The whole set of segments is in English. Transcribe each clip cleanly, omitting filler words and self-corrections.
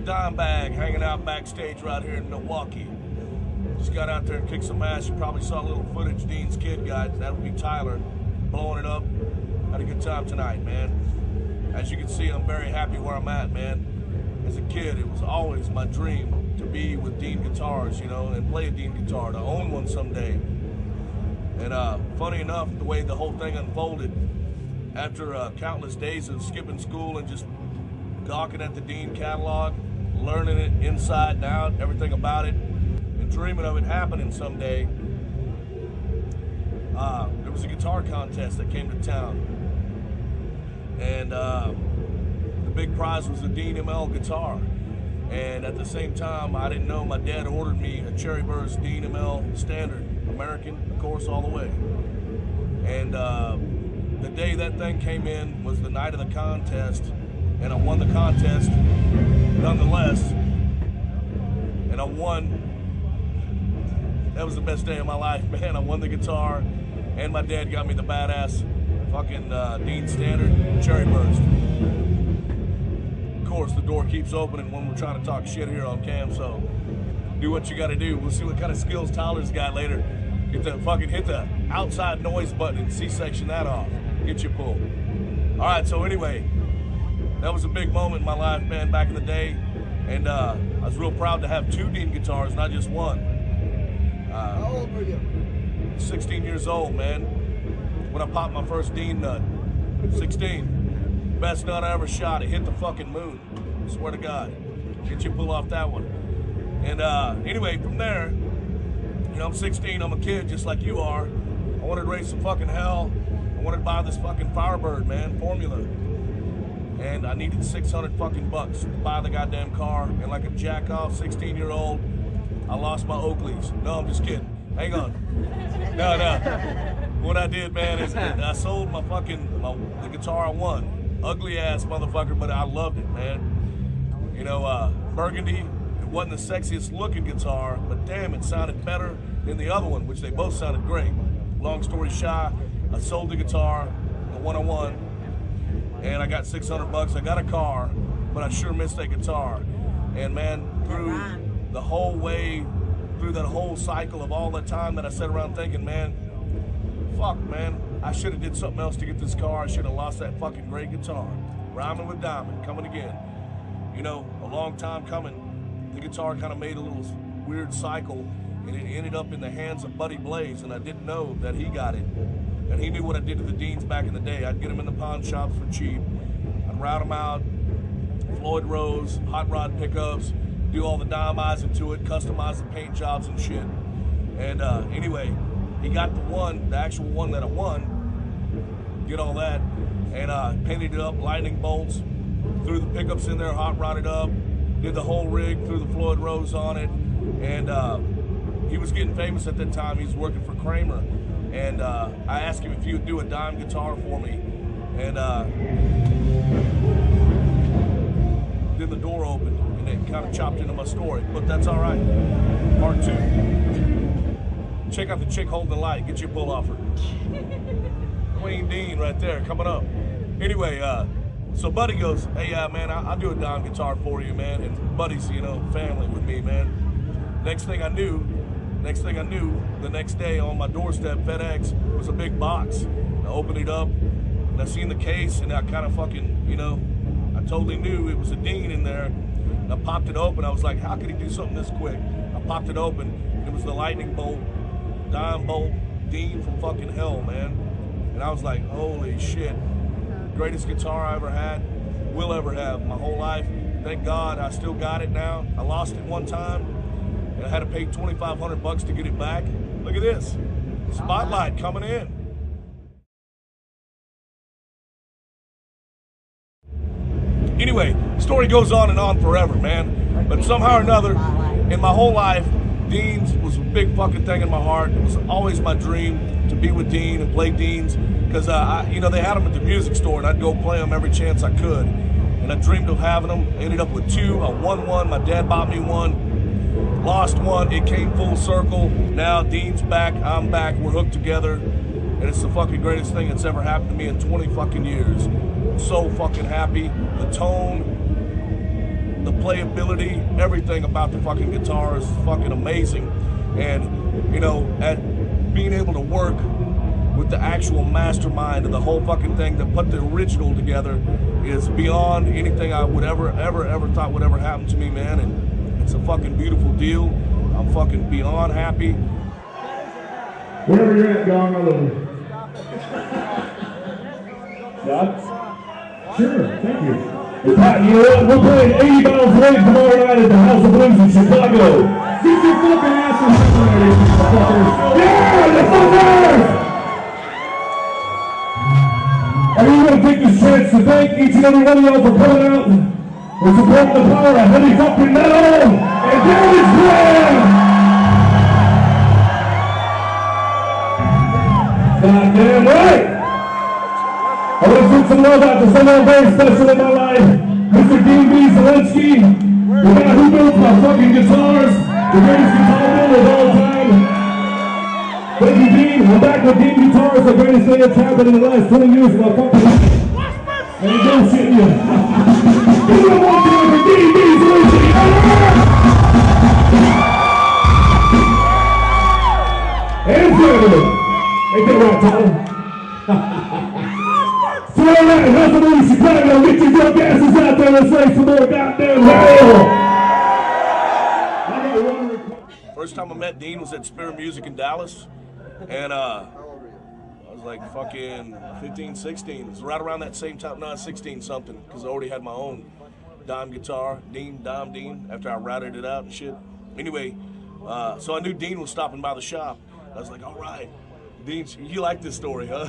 Dimebag, hanging out backstage right here in Milwaukee. Just got out there and kicked some ass. You probably saw a little footage Dean's kid got. That would be Tyler, blowing it up. Had a good time tonight, man. As you can see, I'm very happy where I'm at, man. As a kid, it was always my dream to be with Dean guitars, you know, and play a Dean guitar, to own one someday. And funny enough, the way the whole thing unfolded, after countless days of skipping school and just gawking at the Dean catalog, learning it inside and out, everything about it, and dreaming of it happening someday, there was a guitar contest that came to town. And the big prize was a Dean ML guitar. And at the same time, I didn't know my dad ordered me a Cherry Burst Dean ML Standard, American, of course, all the way. And the day that thing came in was the night of the contest, and I won the contest nonetheless. And I won. That was the best day of my life, man. I won the guitar, and my dad got me the badass fucking Dean Standard Cherry Burst. Of course, the door keeps opening when we're trying to talk shit here on cam, so do what you gotta do. We'll see what kind of skills Tyler's got later. Hit the outside noise button and C-section that off. Getcha Pull. All right, so anyway, that was a big moment in my life, man, back in the day. And I was real proud to have two Dean guitars, not just one. How old were you? 16 years old, man, when I popped my first Dean nut. 16. Best nut I ever shot. It hit the fucking moon. I swear to God. Getcha Pull off that one. And anyway, from there, you know, I'm 16, I'm a kid just like you are. I wanted to raise some fucking hell. I wanted to buy this fucking Firebird, man, Formula. And I needed 600 fucking bucks to buy the goddamn car. And like a jack-off 16-year-old, I lost my Oakleys. No, I'm just kidding. Hang on. No. What I did, man, is I sold my the guitar I won. Ugly ass motherfucker, but I loved it, man. You know, Burgundy, it wasn't the sexiest looking guitar, but damn, it sounded better than the other one, which they both sounded great. Long story short, I sold the guitar, the one I won, and I got 600 bucks. I got a car, but I sure missed that guitar. And man, through the whole way, through that whole cycle of all the time that I sat around thinking, man, fuck, man, I should have did something else to get this car. I should have lost that fucking great guitar. Rhyming with Diamond, coming again. You know, a long time coming. The guitar kind of made a little weird cycle, and it ended up in the hands of Buddy Blaze, and I didn't know that he got it. And he knew what I did to the Deans back in the day. I'd get them in the pawn shops for cheap. I'd route them out, Floyd Rose, hot rod pickups, do all the diamizing to it, customize the paint jobs and shit. And anyway, he got the actual one that I won, did all that, and painted it up, lightning bolts, threw the pickups in there, hot rodded up, did the whole rig, threw the Floyd Rose on it, and he was getting famous at that time. He was working for Kramer, and I asked him if he would do a dime guitar for me, and then the door opened, and it kind of chopped into my story, but that's all right. Part 2. Check out the chick holding the light. Getcha Pull offer. Queen Dean right there, coming up. Anyway, so Buddy goes, hey, man, I'll do a dime guitar for you, man. And Buddy's, you know, family with me, man. Next thing I knew, the next day on my doorstep, FedEx, was a big box. I opened it up, and I seen the case, and I kind of fucking, you know, I totally knew it was a Dean in there. And I popped it open. I was like, how could he do something this quick? I popped it open, and it was the lightning bolt, dime bolt, Dean from fucking hell, man. And I was like, holy shit. Greatest guitar I ever had, will ever have my whole life. Thank God I still got it now. I lost it one time, and I had to pay 2,500 bucks to get it back. Look at this. Spotlight coming in. Anyway, story goes on and on forever, man. But somehow or another, in my whole life, Dean's was a big fucking thing in my heart. It was always my dream to be with Dean and play Dean's, because you know, they had them at the music store, and I'd go play them every chance I could. And I dreamed of having them. I ended up with 2. I won one. My dad bought me one. Lost one. It came full circle. Now Dean's back. I'm back. We're hooked together, and it's the fucking greatest thing that's ever happened to me in 20 fucking years. I'm so fucking happy. The tone, the playability, everything about the fucking guitar is fucking amazing. And, you know, at being able to work with the actual mastermind of the whole fucking thing that put the original together is beyond anything I would ever thought would ever happen to me, man. And it's a fucking beautiful deal. I'm fucking beyond happy. Wherever you're at, Gong, I love you. God? Sure, thank you. You know what? We're playing 80 Miles Away tomorrow night at the House of Blues in Chicago. Get your fucking asses somewhere, you motherfuckers. Yeah, the fuckers! And we want to take this chance to thank each and every one of y'all for coming out and supporting the power of heavy fucking metal and David's plan! Goddamn right! I want to send some love out to someone very special in my life, Mr. Zelinsky, the guy who built my fucking guitars, the greatest guitar builder of all time. Thank you, Dean. I'm back with Dean Guitars, the greatest thing that's happened in the last 20 years of my fucking life. And don't shit you. Give it one time for Dean Zelinsky. And family. Ain't that right, Tyler? So all right, House of Blues, Chicago, get your drunk asses out there. Let's raise some more goddamn hell. First time I met Dean was at Spirit Music in Dallas. And I was like fucking 15, 16. It was right around that same time, not 16 something, because I already had my own dime guitar, Dime Dean, after I routed it out and shit. Anyway, so I knew Dean was stopping by the shop. I was like, all right. Dean, you like this story, huh?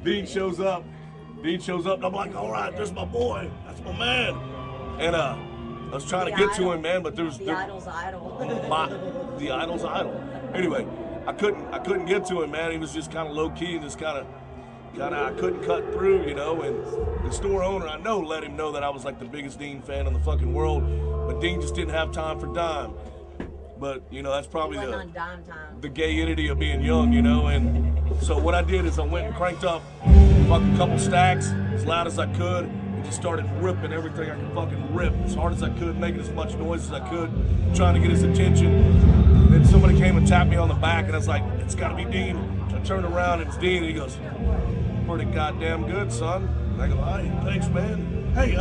Dean shows up, and I'm like, all right, there's my boy. That's my man. And I was trying to get to him, man, but there's... The idol's idol. The idol's idol. Anyway, I couldn't get to him, man. He was just kind of low-key and just kind of, I couldn't cut through, you know, and the store owner, I know, let him know that I was like the biggest Dean fan in the fucking world, but Dean just didn't have time for dime. But, you know, that's probably the gayity of being young, you know, and so what I did is I went and cranked up a couple stacks as loud as I could and just started ripping everything I could fucking rip as hard as I could, making as much noise as I could, trying to get his attention. Then somebody came and tapped me on the back and I was like, it's gotta be Dean. I turned around and it's Dean and he goes, pretty goddamn good, son. And I go, hey, thanks, man. Hey,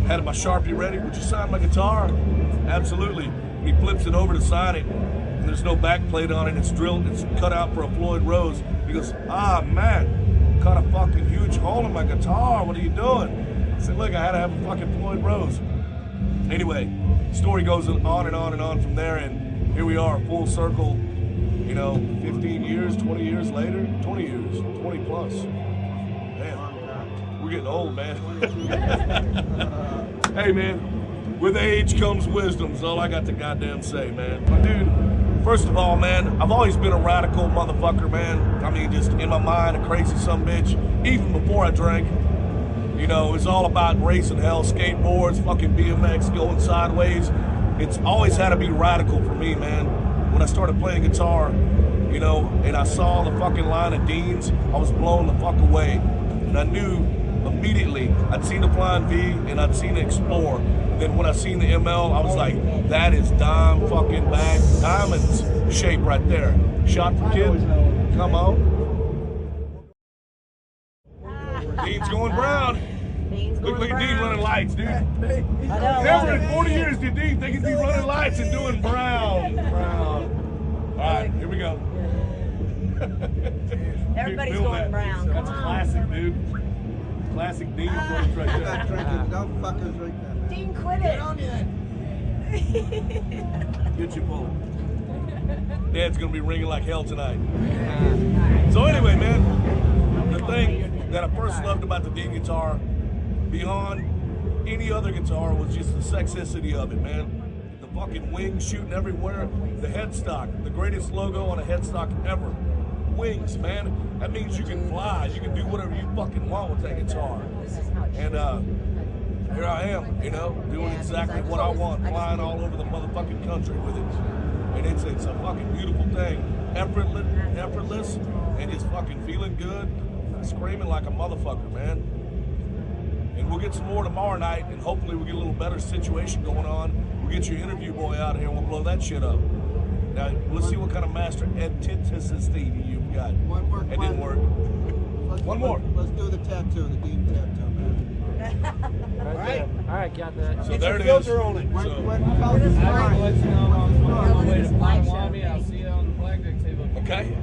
had my Sharpie ready, would you sign my guitar? Absolutely. He flips it over to sign it, and there's no back plate on it. It's drilled, it's cut out for a Floyd Rose. He goes, man, cut a fucking huge hole in my guitar. What are you doing? I said, look, I had to have a fucking Floyd Rose. Anyway, story goes on and on and on from there, and here we are, full circle, you know, 15 years, 20 years later, 20 years, 20 plus. Man, we're getting old, man. Hey, man. With age comes wisdom, is all I got to goddamn say, man. But dude, first of all, man, I've always been a radical motherfucker, man. I mean, just in my mind, a crazy sumbitch. Even before I drank, you know, it was all about racing hell, skateboards, fucking BMX, going sideways. It's always had to be radical for me, man. When I started playing guitar, you know, and I saw the fucking line of Deans, I was blown the fuck away. And I knew immediately, I'd seen the Flying V and I'd seen the Explorer. Then when I seen the ML, I was like, that is dime fucking bag, diamonds shape right there. Shot for kid, come on. Dean's going brown. Look at Dean running lights, dude. Never in 40 years did Dean think he'd be running lights and doing brown. All right, here we go. Everybody's going brown. That's a classic, dude. Classic Dean approach right there. Don't fuckers right there. Dean, quit it. Getcha Pull. Dad's gonna be ringing like hell tonight. So anyway, man, the thing that I first loved about the Dean guitar, beyond any other guitar, was just the sexicity of it, man. The fucking wings shooting everywhere. The headstock, the greatest logo on a headstock ever. Wings, man. That means you can fly. You can do whatever you fucking want with that guitar. And here I am, you know, doing exactly what I want, flying all over the motherfucking country with it. And it's a fucking beautiful thing. Effortless, and just fucking feeling good, screaming like a motherfucker, man. And we'll get some more tomorrow night, and hopefully we'll get a little better situation going on. We'll get your interview boy out here, and we'll blow that shit up. Now, let's see what kind of master antithesis thing you've got. One more. It didn't work. One more. Let's do the tattoo, the Dean tattoo, man. All right. All right, got that. So there it is. Filter on it. So- I'll let you know on the way to Miami. I'll see you on the flag deck table. Okay.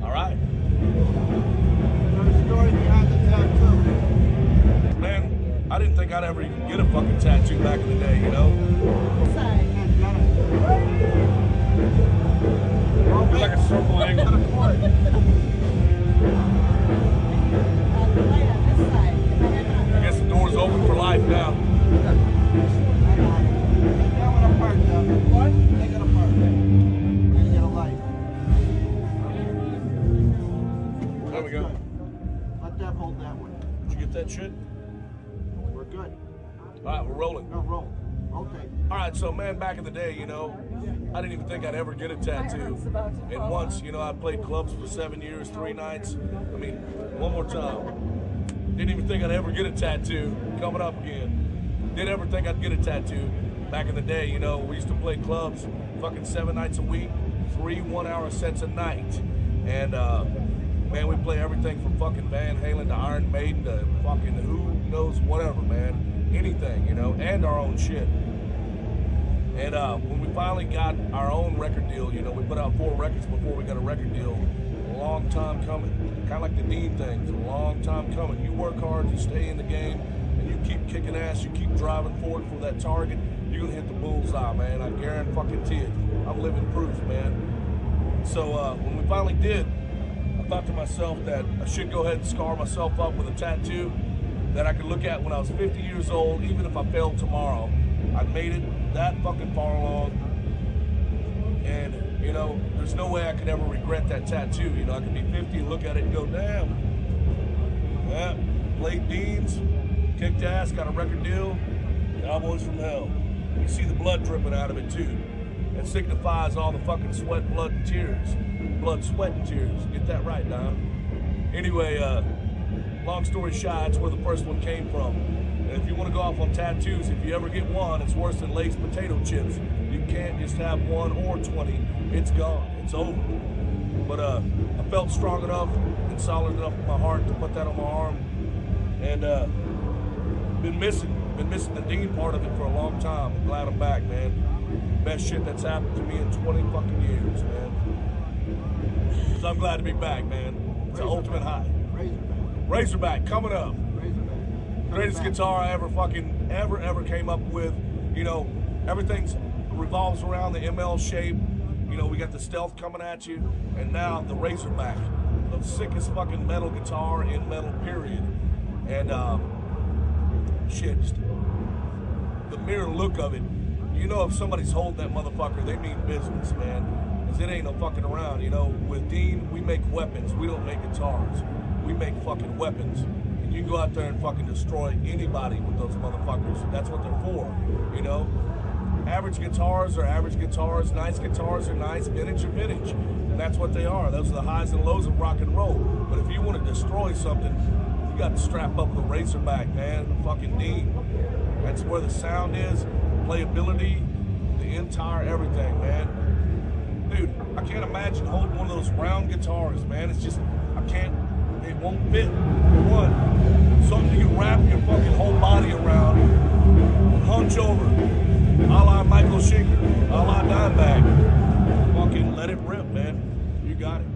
All right. There's a story behind the tattoo. Man, I didn't think I'd ever even get a fucking tattoo back in the day, you know? It's like a circle angle. I guess the door's open for life now. Take it apart. You get a light. There we go. Let that hold that way. Did you get that shit? We're good. All right, we're rolling. No, roll. Okay. All right, so man, back in the day, you know, I didn't even think I'd ever get a tattoo. And once, you know, I played clubs for 7 years, 3 nights. I mean, one more time. Didn't even think I'd ever get a tattoo. Coming up again. Didn't ever think I'd get a tattoo. Back in the day, you know, we used to play clubs fucking 7 nights a week, 3 one-hour sets a night. And, man, we play everything from fucking Van Halen to Iron Maiden to fucking who knows whatever, man. Anything, you know, and our own shit. And when we finally got our own record deal, you know, we put out 4 records before we got a record deal. A long time coming. Kind of like the Dean thing. It's a long time coming. You work hard, you stay in the game, and you keep kicking ass, you keep driving forward for that target, you're going to hit the bullseye, man. I guarantee it. I'm living proof, man. So when we finally did, I thought to myself that I should go ahead and scar myself up with a tattoo that I could look at when I was 50 years old, even if I failed tomorrow. I made it that fucking far along, and you know, there's no way I could ever regret that tattoo. You know, I could be 50 and look at it and go, damn, yeah, played Deans, kicked ass, got a record deal, Cowboys from hell. You see the blood dripping out of it too. It signifies all the fucking sweat, blood, and tears. Blood, sweat, and tears. Get that right, Don. Anyway, long story short, that's where the first one came from. And if you want to go off on tattoos, if you ever get one, it's worse than Lay's potato chips. You can't just have 1 or 20. It's gone. It's over. But I felt strong enough and solid enough in my heart to put that on my arm. And been missing the Dean part of it for a long time. I'm glad I'm back, man. Best shit that's happened to me in 20 fucking years, man. So I'm glad to be back, man. It's an ultimate high. Razorback coming up. Greatest guitar I ever fucking ever came up with. You know, everything revolves around the ML shape. You know, we got the Stealth coming at you, and now the Razorback, the sickest fucking metal guitar in metal, period. And shit, just the mere look of it. You know, if somebody's holding that motherfucker, they mean business, man. Because it ain't no fucking around. You know, with Dean, we make weapons. We don't make guitars. We make fucking weapons. And you can go out there and fucking destroy anybody with those motherfuckers. That's what they're for, you know? Average guitars are average guitars. Nice guitars are nice. Vintage are vintage. And that's what they are. Those are the highs and lows of rock and roll. But if you want to destroy something, you got to strap up with a Razorback, man. The fucking Dean. That's where the sound is, playability, the entire everything, man. Dude, I can't imagine holding one of those round guitars, man. It's just, I can't, it won't fit. For one, something you can wrap your fucking whole body around and hunch over, a la Michael Schenker, a la Dimebag. Fucking let it rip, man. You got it.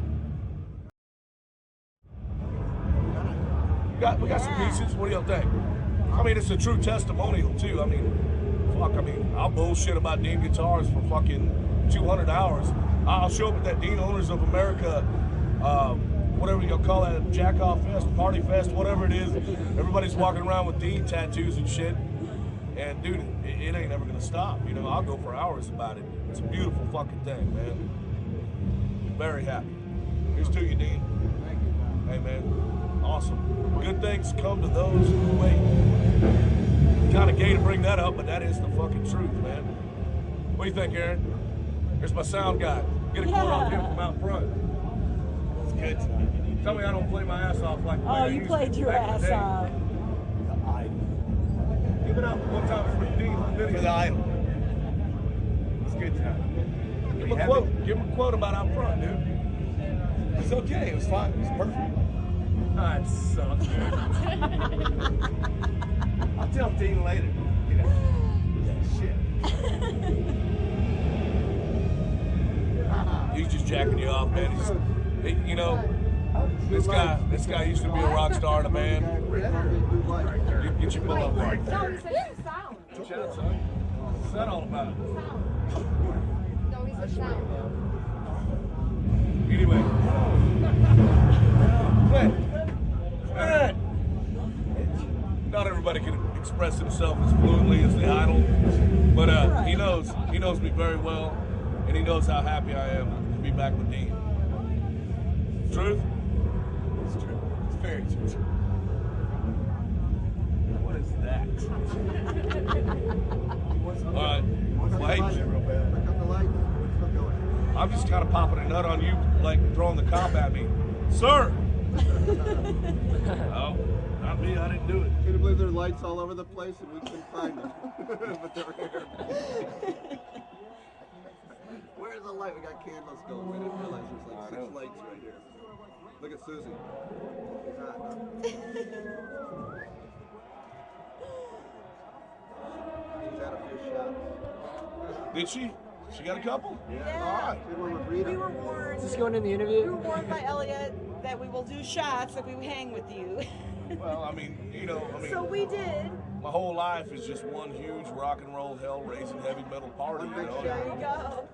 We got some pieces. What do y'all think? I mean, it's a true testimonial, too. I mean, fuck, I'll bullshit about Dean guitars for fucking 200 hours. I'll show up at that Dean Owners of America, whatever you'll call that, jack-off fest, party fest, whatever it is. Everybody's walking around with Dean tattoos and shit. And, dude, it ain't ever going to stop. You know, I'll go for hours about it. It's a beautiful fucking thing, man. Very happy. Here's to you, Dean. Hey, man. Awesome. Good things come to those who wait. Kind of gay to bring that up, but that is the fucking truth, man. What do you think, Aaron? Here's my sound guy. Get a quote off him from out front. That's good. Tell me I don't play my ass off like Oh, you played your ass off. Give it up one time for Dean on video. For the idol. It's a good time. Give him a quote. Give him a quote about out front, dude. It's okay. It was fine. It was perfect. That sucks, dude. I'll tell Dean later. You know. Shit. He's just jacking you off, man. You know, this guy used to be a rock star in a band. Get your pull up there. No, he said it's a sound. Shout, son. What's that all about? No, he said sound. Anyway. Not everybody can express himself as fluently as the idol, but he knows me very well, and he knows how happy I am to be back with Dean. Truth? It's true. It's very true. What is that? All right. Well, hey, I'm just kind of popping a nut on you, like throwing the cop at me. Sir! Oh, not me, I didn't do it. Can you believe there are lights all over the place and we couldn't find them? But they're here. Where's the light? We got candles going. We didn't realize there's like 6 lights right here. Look at Susie. She's hot, huh? She's had a few shots. Did she? She got a couple? Yeah. All right. Good one with Rita. We were warned. Is this going in the We interview? were warned by Elliot that we will do shots if we hang with you. Well, I mean, So we did. my whole life is just one huge rock and roll, hell-raising, heavy metal party, you There know? you go.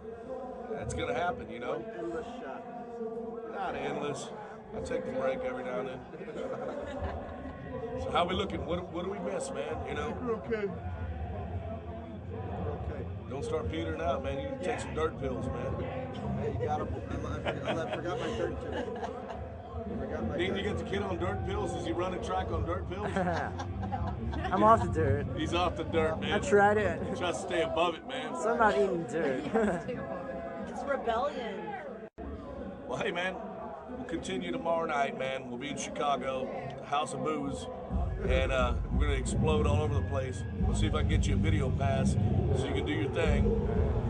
That's gonna happen, you know? Endless shot. Not endless. I take the break every now and then. So how we looking? What do we miss, man? You know? We're okay. We're okay. Don't start petering out, man. You need to take some dirt pills, man. Hey, you got them. I forgot my dirt today. Dean, you get the kid on dirt pills? Is he running track on dirt pills? I'm off the dirt. He's off the dirt, man. I tried it. He tries to stay above it, man. So I'm not eating dirt. It's rebellion. Well, hey, man, we'll continue tomorrow night, man. We'll be in Chicago, House of Booze, and we're going to explode all over the place. We'll see if I can get you a video pass so you can do your thing.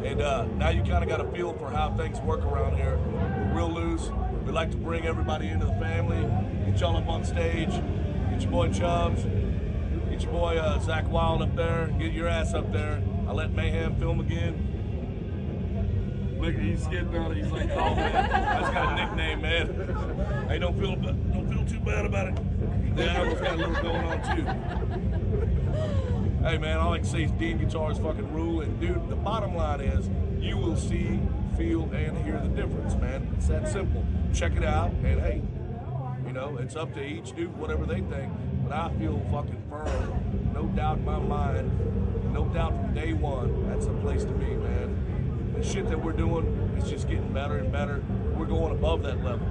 And now you kind of got a feel for how things work around here. We're real loose. We like to bring everybody into the family, get y'all up on stage, get your boy Chubbs, get your boy Zach Wild up there, get your ass up there. I let Mayhem film again. Look, he's getting on it. He's like, oh man, that's got a nickname, man. Hey, don't feel too bad about it. The Admiral's got a little going on too. Hey man, all I can say is Dean guitars fucking rule, and dude, the bottom line is you will see, feel, and hear the difference, man. It's that simple. Check it out, and hey, you know, it's up to each dude, whatever they think. But I feel fucking firm, no doubt in my mind, no doubt from day one, that's the place to be, man. The shit that we're doing is just getting better and better. We're going above that level.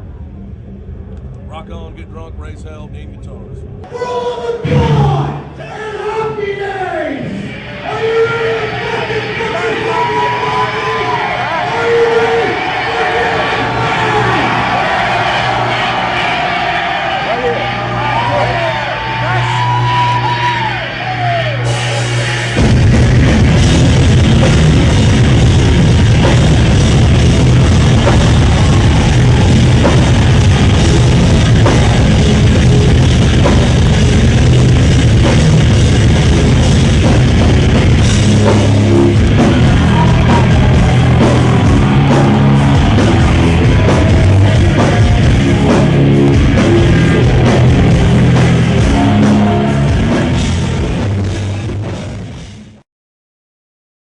Rock on, get drunk, raise hell, Dean guitars. We're on the God! 10 happy days! Are you ready?